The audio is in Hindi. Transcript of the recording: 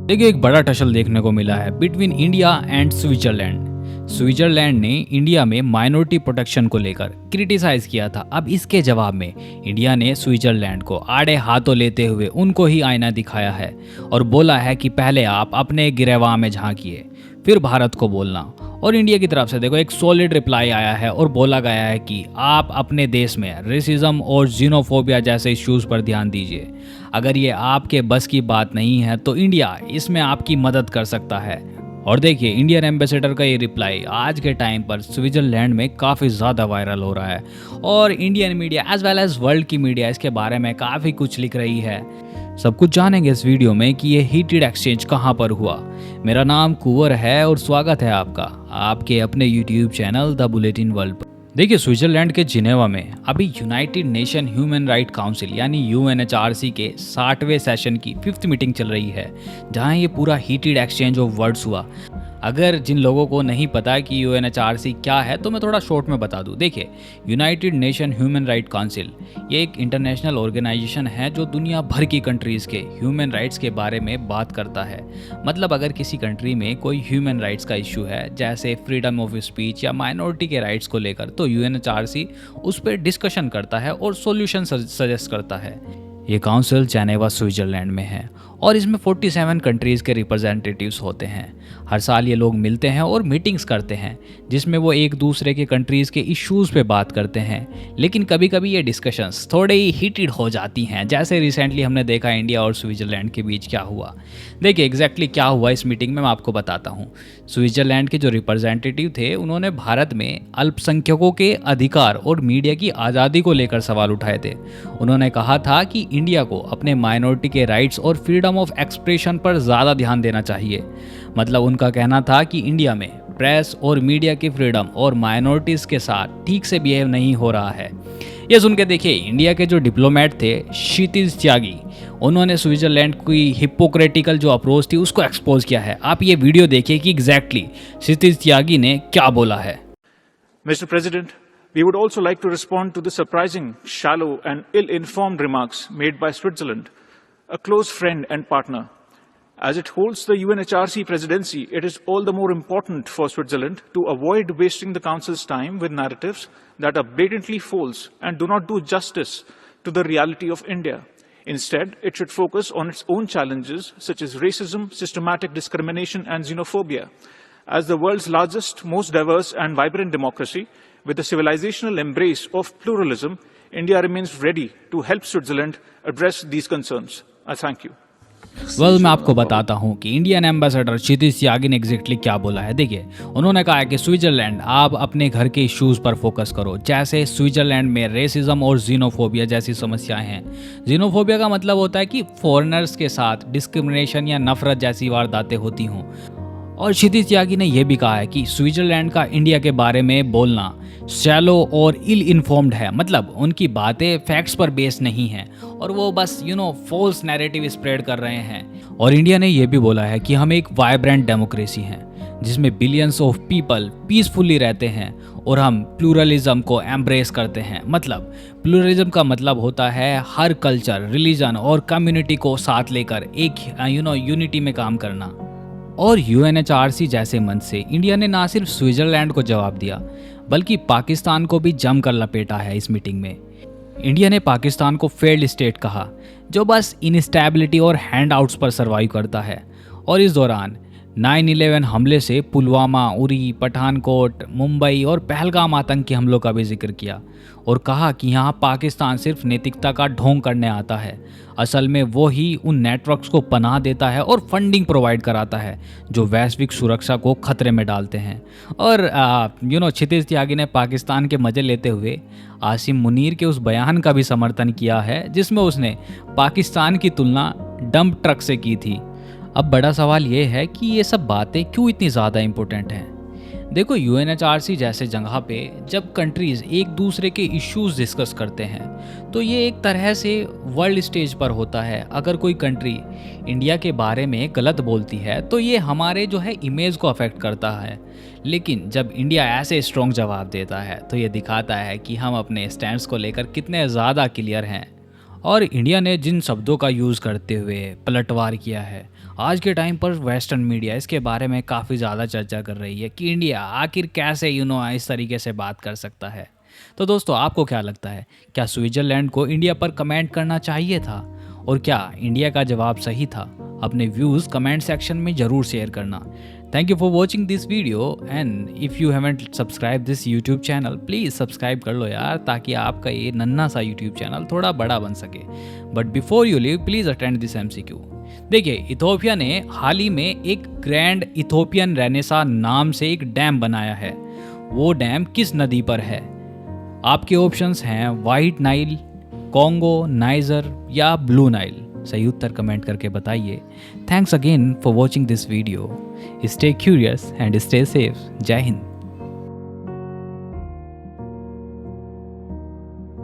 देखिए, एक बड़ा टसल देखने को मिला है between India and Switzerland. Switzerland ने इंडिया में माइनॉरिटी प्रोटेक्शन को लेकर क्रिटिसाइज किया था। अब इसके जवाब में इंडिया ने स्विट्जरलैंड को आड़े हाथों लेते हुए उनको ही आईना दिखाया है और बोला है कि पहले आप अपने गिरहवा में झांकिए, फिर भारत को बोलना। और इंडिया की तरफ से देखो एक सॉलिड रिप्लाई आया है और बोला गया है कि आप अपने देश में रेसिज्म और जीनोफोबिया जैसे इश्यूज पर ध्यान दीजिए। अगर ये आपके बस की बात नहीं है तो इंडिया इसमें आपकी मदद कर सकता है। और देखिए, इंडियन एम्बेसडर का ये रिप्लाई आज के टाइम पर स्विट्जरलैंड में काफ़ी ज़्यादा वायरल हो रहा है और Indian media as well as world की मीडिया इसके बारे में काफ़ी कुछ लिख रही है। सब कुछ जानेंगे इस वीडियो में कि ये हीटेड एक्सचेंज कहाँ पर हुआ। मेरा नाम कुंवर है और स्वागत है आपका आपके अपने YouTube channel the bulletin world पर। देखिए, स्विट्जरलैंड के जिनेवा में अभी United nation human right council यानी यूएनएचआरसी के 60वें सेशन की 5th मीटिंग चल रही है, जहां ये पूरा हीटेड एक्सचेंज ऑफ वर्ड्स हुआ। अगर जिन लोगों को नहीं पता कि यूएनएचआरसी क्या है तो मैं थोड़ा शॉर्ट में बता दूं। देखिए, United nation human right council ये एक इंटरनेशनल ऑर्गेनाइजेशन है जो दुनिया भर की कंट्रीज़ के ह्यूमन राइट्स के बारे में बात करता है। मतलब अगर किसी कंट्री में कोई ह्यूमन राइट्स का इशू है, जैसे फ्रीडम ऑफ स्पीच या माइनॉरिटी के राइट्स को लेकर, तो यूएनएचआरसी उस पर डिस्कशन करता है और सॉल्यूशन सजेस्ट करता है। ये काउंसिल जेनेवा स्विट्जरलैंड में है और इसमें 47 कंट्रीज़ के रिप्रेजेंटेटिव्स होते हैं। हर साल ये लोग मिलते हैं और मीटिंग्स करते हैं जिसमें वो एक दूसरे के कंट्रीज़ के इश्यूज़ पे बात करते हैं। लेकिन कभी कभी ये डिस्कशंस थोड़े ही हीटेड हो जाती हैं, जैसे रिसेंटली हमने देखा इंडिया और स्विट्जरलैंड के बीच क्या हुआ। देखिए एग्जैक्टली क्या हुआ इस मीटिंग में मैं आपको बताता हूँ। स्विट्जरलैंड के जो रिप्रेजेंटेटिव थे उन्होंने भारत में अल्पसंख्यकों के अधिकार और मीडिया की आज़ादी को लेकर सवाल उठाए थे। उन्होंने कहा था कि इंडिया को अपने माइनॉरिटी के राइट्स और फ्रीडम ऑफ एक्सप्रेशन पर ज़्यादा ध्यान देना चाहिए। मतलब उनका कहना था कि इंडिया में प्रेस और मीडिया की फ्रीडम और माइनॉरिटीज़ के साथ ठीक से बिहेव नहीं हो रहा है। ये सुन के देखिए, इंडिया के जो डिप्लोमेट थे क्षितिज त्यागी, उन्होंने स्विट्जरलैंड की हिपोक्रेटिकल जो अप्रोच थी उसको एक्सपोज किया है। आप ये वीडियो देखिए कि एग्जैक्टली क्षितिज त्यागी ने क्या बोला है। Mr. President, we would also like to respond to the surprising, shallow and ill-informed remarks made by Switzerland, a close friend and partner. As it holds the UNHRC presidency, it is all the more important for Switzerland to avoid wasting the Council's time with narratives that are blatantly false and do not do justice to the reality of India. Instead, it should focus on its own challenges such as racism, systematic discrimination and xenophobia. As the world's largest, most diverse and vibrant democracy, with a civilizational embrace of pluralism, India remains ready to help Switzerland address these concerns. I thank you. मैं आपको बताता हूँ कि इंडियन एम्बेसडर क्षितिज त्यागी ने एग्जैक्टली क्या बोला है। देखिए, उन्होंने कहा है कि स्विट्जरलैंड आप अपने घर के इश्यूज पर फोकस करो, जैसे स्विट्जरलैंड में रेसिज्म और जीनोफोबिया जैसी समस्याएं हैं। जीनोफोबिया का मतलब होता है कि फॉरेनर्स के साथ डिस्क्रिमिनेशन या नफरत जैसी वारदातें होती हों। और क्षितिज त्यागी ने यह भी कहा है कि स्विट्जरलैंड का इंडिया के बारे में बोलना शैलो और इल इन्फॉर्म्ड है। मतलब उनकी बातें फैक्ट्स पर बेस नहीं हैं और वो बस फॉल्स नैरेटिव स्प्रेड कर रहे हैं। और इंडिया ने यह भी बोला है कि हम एक वाइब्रेंट डेमोक्रेसी हैं जिसमें बिलियंस ऑफ पीपल पीसफुली रहते हैं और हम प्लूरलिज्म को एम्ब्रेस करते हैं। मतलब प्लूरलिज्म का मतलब होता है हर कल्चर, रिलीजन और कम्युनिटी को साथ लेकर एक यूनिटी में काम करना। और यूएनएचआरसी जैसे मंच से इंडिया ने ना सिर्फ स्विट्जरलैंड को जवाब दिया बल्कि पाकिस्तान को भी जमकर लपेटा है। इस मीटिंग में इंडिया ने पाकिस्तान को फेल्ड स्टेट कहा जो बस इनस्टेबिलिटी और हैंडआउट्स पर सर्वाइव करता है। और इस दौरान 9/11 हमले से पुलवामा, उरी, पठानकोट, मुंबई और पहलगाम आतंकी हमलों का भी जिक्र किया और कहा कि यहाँ पाकिस्तान सिर्फ नैतिकता का ढोंग करने आता है, असल में वो ही उन नेटवर्क्स को पनाह देता है और फंडिंग प्रोवाइड कराता है जो वैश्विक सुरक्षा को खतरे में डालते हैं। और क्षितिज त्यागी ने पाकिस्तान के मजे लेते हुए आसिम मुनीर के उस बयान का भी समर्थन किया है जिसमें उसने पाकिस्तान की तुलना डंप ट्रक से की थी। अब बड़ा सवाल ये है कि ये सब बातें क्यों इतनी ज़्यादा इम्पोर्टेंट हैं। देखो, यूएनएचआरसी जैसे जगह पे जब कंट्रीज़ एक दूसरे के इश्यूज डिस्कस करते हैं तो ये एक तरह से वर्ल्ड स्टेज पर होता है। अगर कोई कंट्री इंडिया के बारे में गलत बोलती है तो ये हमारे इमेज को अफेक्ट करता है। लेकिन जब इंडिया ऐसे स्ट्रॉन्ग जवाब देता है तो ये दिखाता है कि हम अपने स्टैंड्स को लेकर कितने ज़्यादा क्लियर हैं। और इंडिया ने जिन शब्दों का यूज़ करते हुए पलटवार किया है, आज के टाइम पर वेस्टर्न मीडिया इसके बारे में काफ़ी ज़्यादा चर्चा कर रही है कि इंडिया आखिर कैसे इस तरीके से बात कर सकता है। तो दोस्तों, आपको क्या लगता है, क्या स्विट्ज़रलैंड को इंडिया पर कमेंट करना चाहिए था, और क्या इंडिया का जवाब सही था? अपने व्यूज़ कमेंट सेक्शन में ज़रूर शेयर करना। Thank you for watching this video, and if you haven't subscribe this YouTube channel, please subscribe कर लो यार, ताकि आपका ये नन्हा सा यूट्यूब चैनल थोड़ा बड़ा बन सके। But before you leave, please attend this MCQ। देखिए, इथोपिया ने हाल ही में एक ग्रैंड इथोपियन रेनेसा नाम से एक डैम बनाया है। वो डैम किस नदी पर है? आपके ऑप्शंस हैं वाइट नाइल, कॉन्गो, नाइजर या ब्लू नाइल। सही उत्तर कमेंट करके बताइए। Thanks again for watching this video. Stay curious and stay safe. जय हिंद।